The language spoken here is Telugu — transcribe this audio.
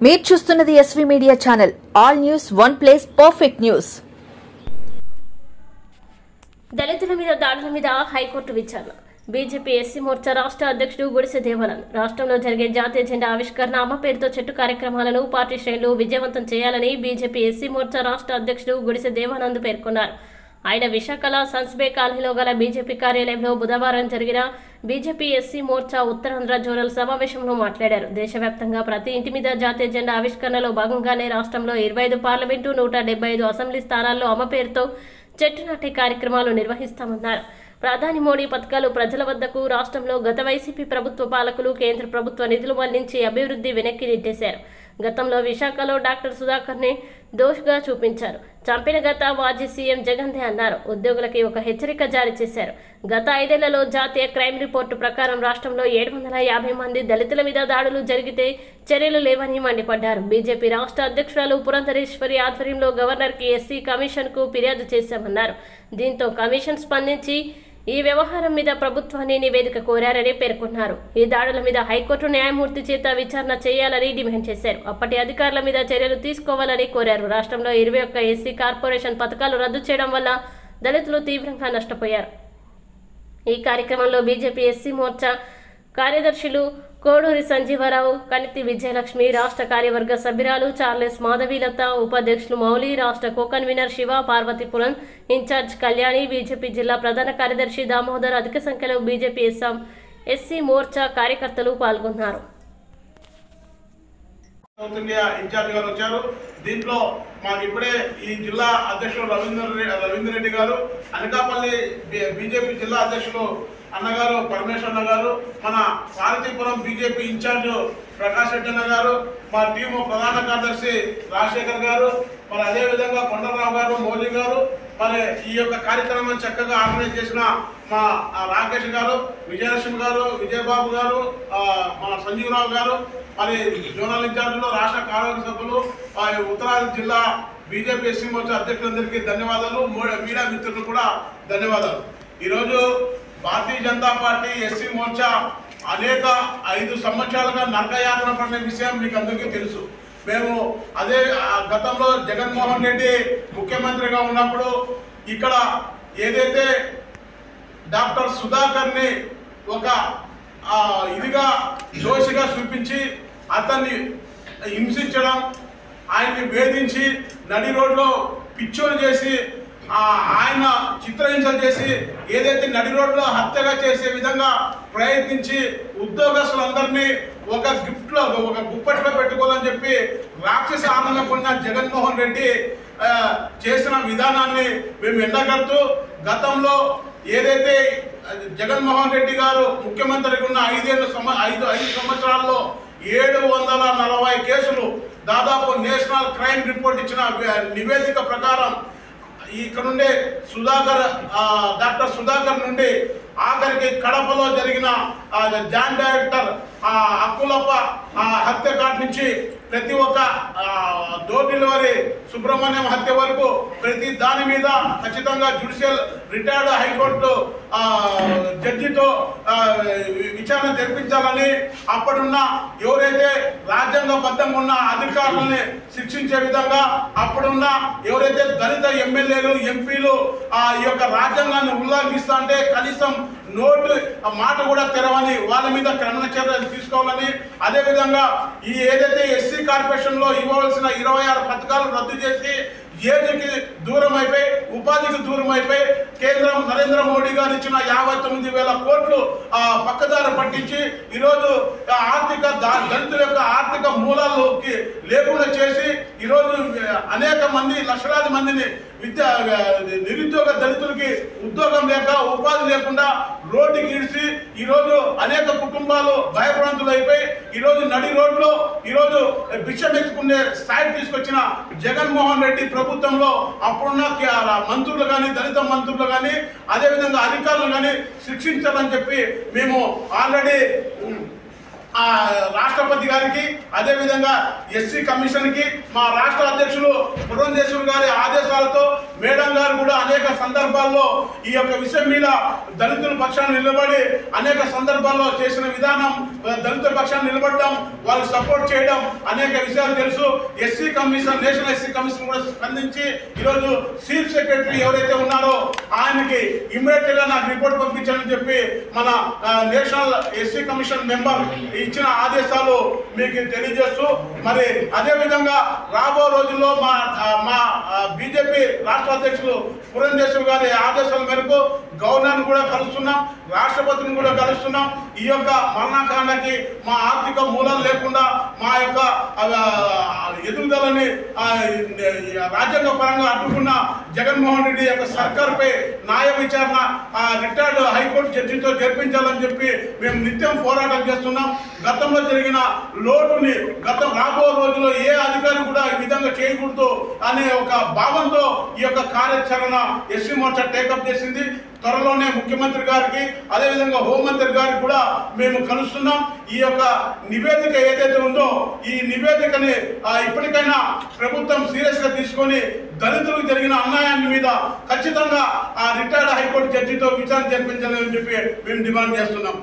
మీరు చూస్తున్నది SV media channel. All news one place, perfect news. దళితుల మీద దాడుల మీద హైకోర్టు విచారణ. బీజేపీ ఎస్సీ మోర్చా రాష్ట్ర అధ్యక్షుడు గుడిసె దేవానంద్ రాష్ట్రంలో జరిగే జాతీయ జెండా ఆవిష్కరణ అమ్మ పేరుతో చెట్టు కార్యక్రమాలను పార్టీ శ్రేణులు విజయవంతం చేయాలని బీజేపీ ఎస్సీ మోర్చా రాష్ట్ర అధ్యక్షుడు గుడిసె దేవానంద్ పేర్కొన్నారు. ఆయన విశాఖలో సన్స్బే కాలనీలో గల బీజేపీ కార్యాలయంలో బుధవారం జరిగిన BJP SC Morcha Uttarandhra zonal సమావేశంలో మాట్లాడారు. దేశవ్యాప్తంగా ప్రతి ఇంటి మీద జాతీయ జెండా ఆవిష్కరణలో భాగంగానే రాష్ట్రంలో 25 పార్లమెంటు 175 అసెంబ్లీ స్థానాల్లో అమ్మ పేరుతో చెట్టు నాటే కార్యక్రమాలు నిర్వహిస్తామన్నారు. ప్రధాని మోడీ పథకాలు ప్రజల వద్దకు రాష్ట్రంలో గత వైసీపీ ప్రభుత్వ పాలకులు కేంద్ర ప్రభుత్వ నిధులు మళ్లించి అభివృద్ధి వెనక్కి నెట్టేశారు. గతంలో విశాఖలో డాక్టర్ సుధాకర్ని దోషిగా చూపించారు. చంపిన గత మాజీ సీఎం జగన్దే అన్నారు. ఉద్యోగులకి ఒక హెచ్చరిక జారీ చేశారు. గత 5 ఏళ్లలో జాతీయ క్రైమ్ రిపోర్టు ప్రకారం రాష్ట్రంలో 750 మంది దళితుల మీద దాడులు జరిగితే చర్యలు లేవని మండిపడ్డారు. బీజేపీ రాష్ట్ర అధ్యక్షురాలు పురంధరేశ్వరి ఆధ్వర్యంలో గవర్నర్కి ఎస్సీ కమిషన్కు ఫిర్యాదు చేశామన్నారు. దీంతో కమిషన్ స్పందించి ఈ వ్యవహారం మీద ప్రభుత్వాన్ని నివేదిక కోరారని పేర్కొన్నారు. ఈ దాడుల మీద హైకోర్టు న్యాయమూర్తి చేత విచారణ చేయాలని డిమాండ్ చేశారు. అప్పటి అధికారుల మీద చర్యలు తీసుకోవాలని కోరారు. రాష్ట్రంలో 21 ఎస్సీ కార్పొరేషన్ పథకాలు రద్దు చేయడం వల్ల దళితులు తీవ్రంగా నష్టపోయారు. ఈ కార్యక్రమంలో బీజేపీ ఎస్సీ మోర్చా కార్యదర్శులు కోడూరి సంజీవరావు, కనితి విజయలక్ష్మి, రాష్ట్ర కార్యవర్గ సభ్యురాలు చార్లెస్ మాధవీలత, ఉపాధ్యక్షులు మౌలి, రాష్ట్ర co-convener Shiva, Parvathipuram incharge Kalyani, BJP జిల్లా ప్రధాన కార్యదర్శి దామోదర్, అధిక సంఖ్యలో బీజేపీ ఎస్సీ మోర్చా కార్యకర్తలు పాల్గొన్నారు. దీంట్లో మాకు ఇప్పుడే ఈ జిల్లా అధ్యక్షులు రవీంద్ర రెడ్డి గారు, అనకాపల్లి బీజేపీ జిల్లా అధ్యక్షులు అన్నగారు పరమేశ్వర్ అన్న గారు, మన పార్వతీపురం బీజేపీ ఇన్ఛార్జ్ ప్రకాష్ రెడ్డి అన్న గారు, మా టీము ప్రధాన కార్యదర్శి రాజశేఖర్ గారు, మరి అదేవిధంగా కొండలరావు గారు, మోదీ గారు, మరి ఈ యొక్క కార్యక్రమం చక్కగా ఆర్గనైజ్ చేసిన మా రాకేష్ గారు, విజయలక్ష్మి గారు, విజయబాబు గారు, మన సంజీవరావు గారు, మరి జోనల్ ఇన్ఛార్జీలు, రాష్ట్ర కార్యవర్గ సభ్యులు, ఉత్తరాంధ్ర జిల్లా బీజేపీ ఎస్సీ మోర్చా అధ్యక్షులందరికీ ధన్యవాదాలు. మీడియా మిత్రులు కూడా ధన్యవాదాలు. ఈరోజు భారతీయ జనతా పార్టీ ఎస్సీ మోర్చా అనేక 5 సంవత్సరాలుగా నరకయాత్ర పడిన విషయం మీకు అందరికీ తెలుసు. మేము అదే గతంలో జగన్మోహన్ రెడ్డి ముఖ్యమంత్రిగా ఉన్నప్పుడు ఇక్కడ ఏదైతే డాక్టర్ సుధాకర్ని ఒక ఇదిగా దోషిగా చూపించి అతన్ని హింసించడం, ఆయన్ని వేధించి నడి రోడ్లో పిచ్చోలు చేసి ఆయన చిత్రహింసలు చేసి ఏదైతే నడి రోడ్లో హత్యగా చేసే విధంగా ప్రయత్నించి ఉద్యోగస్తులందరినీ ఒక గిఫ్ట్లో ఒక గుప్పట్లో పెట్టుకోవాలని చెప్పి రాక్షస ఆనందం పొందిన జగన్మోహన్ రెడ్డి చేసిన విధానాన్ని మేము ఎండగడుతూ గతంలో ఏదైతే జగన్మోహన్ రెడ్డి గారు ముఖ్యమంత్రిగా ఉన్న 5 సంవత్సరాల్లో 740 కేసులు, దాదాపు నేషనల్ క్రైమ్ రిపోర్ట్ ఇచ్చిన నివేదిక ప్రకారం ఇక్కడుండే డాక్టర్ సుధాకర్ నుండి ఆఖరికి కడపలో జరిగిన జాయింట్ డైరెక్టర్ అక్కులప్ప హత్యకాండ నుంచి ప్రతి ఒక్క డోర్ డెలివరీ సుబ్రహ్మణ్యం హత్య వరకు ప్రతి దాని మీద ఖచ్చితంగా జ్యుడిషియల్ రిటైర్డ్ హైకోర్టు జడ్జితో విచారణ జరిపించాలని, అప్పుడున్న ఎవరైతే రాజ్యాంగబద్ధంగా ఉన్న అధికారులని శిక్షించే విధంగా అప్పుడున్న ఎవరైతే దళిత ఎమ్మెల్యేలు ఎంపీలు ఈ యొక్క రాజ్యాంగాన్ని ఉల్లంఘిస్తా అంటే కనీసం నోటు మాట కూడా తెరవని వాళ్ళ మీద క్రమణ చర్యలు తీసుకోవాలని, అదేవిధంగా ఈ ఏదైతే ఎస్సీ కార్పొరేషన్లో ఇవ్వవలసిన 26 పథకాలు రద్దు చేసి ఏజీకి దూరం అయిపోయి ఉపాధికి దూరం అయిపోయి కేంద్రం నరేంద్ర మోడీ గారు ఇచ్చిన 59,000 కోట్లు పక్కదారి పట్టించి ఈరోజు దళితుల యొక్క ఆర్థిక మూలాల్లోకి లేకుండా చేసి ఈరోజు అనేక మంది లక్షలాది మందిని నిరుద్యోగ దళితులకి ఉద్యోగం లేక ఉపాధి లేకుండా రోడ్డుకి ఇడిచి ఈరోజు అనేక కుటుంబాలు భయభ్రాంతులు అయిపోయి ఈరోజు నడి రోడ్లో ఈరోజు భిక్షమెత్తుకునే స్థాయికి తీసుకొచ్చిన జగన్మోహన్ రెడ్డి ప్రభుత్వంలో అప్పుడున్న మంత్రులు కానీ దళిత మంత్రులు కానీ అదేవిధంగా అధికారులు కానీ శిక్షించాలని చెప్పి మేము ఆల్రెడీ రాష్ట్రపతి గారికి అదేవిధంగా ఎస్సీ కమిషన్కి మా రాష్ట్ర అధ్యక్షులు పురంధేశ్వరి గారి ఆదేశాలతో మేడం గారు కూడా అనేక సందర్భాల్లో ఈ యొక్క విషయం మీద దళితుల పక్షాన్ని నిలబడి అనేక సందర్భాల్లో చేసిన విధానం, దళితుల పక్షాన్ని నిలబడడం, వాళ్ళకి సపోర్ట్ చేయడం అనేక విషయాలు తెలుసు. SC commission, national SC commission కూడా స్పందించి ఈరోజు చీఫ్ సెక్రటరీ ఎవరైతే ఉన్నారో ఆయనకి ఇమ్మీడియట్ గా నాకు రిపోర్ట్ పంపించాలని చెప్పి మన నేషనల్ ఎస్సీ కమిషన్ మెంబర్ ఇచ్చిన ఆదేశాలు మీకు తెలియజేస్తూ, మరి అదే విధంగా రాబో రోజుల్లో మా బీజేపీ రాష్ట్ర అధ్యక్షులు పురంధేశ్వర్ గారి ఆదేశాల మేరకు గవర్నర్ని కూడా కలుస్తున్నాం, రాష్ట్రపతిని కూడా కలుస్తున్నాం. ఈ యొక్క మరణకాండకి మా ఆర్థిక మూలాలు లేకుండా మా యొక్క ఎదుగుదలని రాజ్యాంగ పరంగా అడ్డుకున్న జగన్మోహన్ రెడ్డి యొక్క సర్కార్పై న్యాయ విచారణ రిటైర్డ్ హైకోర్టు జడ్జితో జరిపించాలని చెప్పి మేము నిత్యం పోరాటం చేస్తున్నాం. గతంలో జరిగిన లోటుని రాబో రోజుల్లో ఏ అధికారి కూడా ఈ విధంగా చేయకూడదు అనే ఒక భావంతో ఈ యొక్క కార్యాచరణ ఎస్సీ మోర్చా టేకప్ చేసింది. త్వరలోనే ముఖ్యమంత్రి గారికి అదేవిధంగా హోంమంత్రి గారికి కూడా మేము కలుస్తున్నాం. ఈ యొక్క నివేదిక ఏదైతే ఉందో ఈ నివేదికని ఇప్పటికైనా ప్రభుత్వం సీరియస్ గా తీసుకొని దళితులకు జరిగిన అన్యాయాన్ని మీద ఖచ్చితంగా రిటైర్డ్ హైకోర్టు జడ్జితో విచారణ జరిపించాలని చెప్పి మేము డిమాండ్ చేస్తున్నాం.